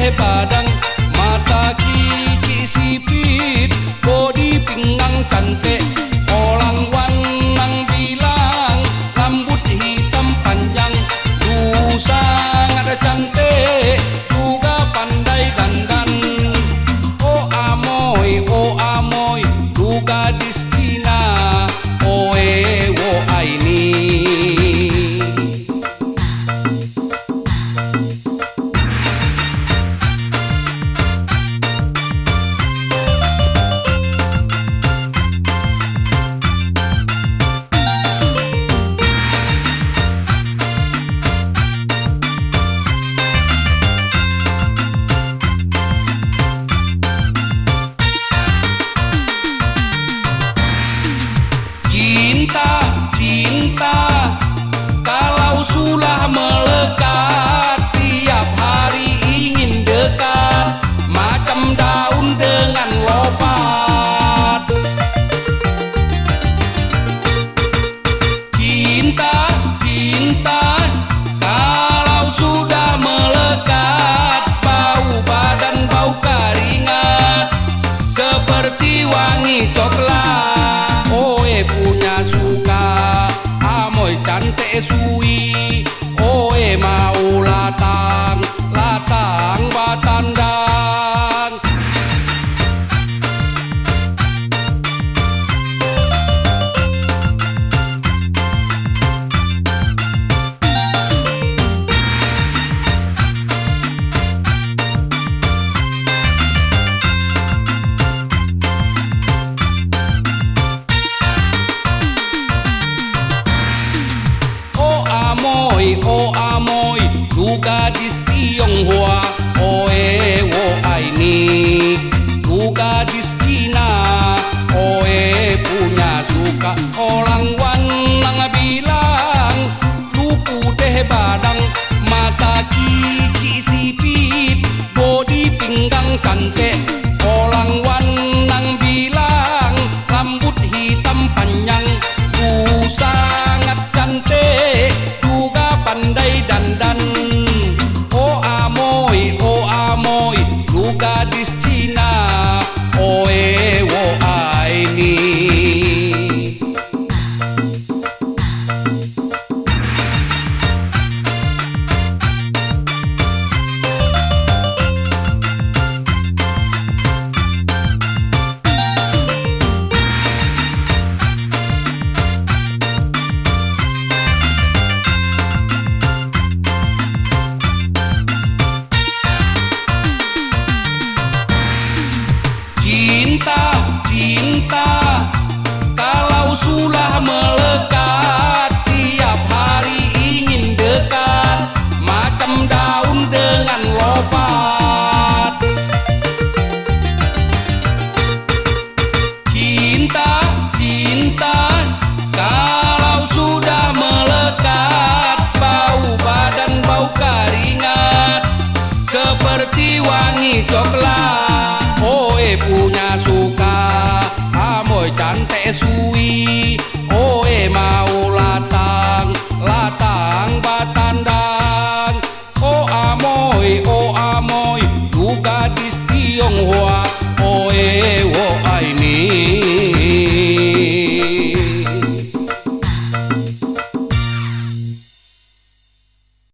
teh badang, mata kici sipit, bodi pinggang cantik. Orang wanang bilang rambut hitam panjang, sangat cantik juga pandai dandan. Oh amoy, du gadis Cina, oe wo aini. Cinta, kalau sudah melekat, tiap hari ingin dekat, macam daun dengan lopat. Cinta, kalau sudah melekat, bau badan bau keringat, seperti wangi coklat. Oe punya suka, amoy cantik sui, oe mau latang batandang. Oh amoy, du gadis Tionghoa, oe wo aini. Du gadis Cina, oe punya suka. Orang wanang bilang lu putih badang, mata kici sipit, bodi pinggang cantik. Orang wanang bilang rambut hitam panjang, sangat cantik pandai dandan. Oh amoy, lu gadis Cina, oe wo aini. Cinta, kalau sudah melekat, tiap hari ingin dekat, macam daun dengan lopat. Cinta, kalau sudah melekat, bau badan bau keringat, seperti wangi coklat. Oe punya suka, amoy cantik sui, oe mau latang batandang. Oh amoy, du gadis Tionghoa, oe wo aini.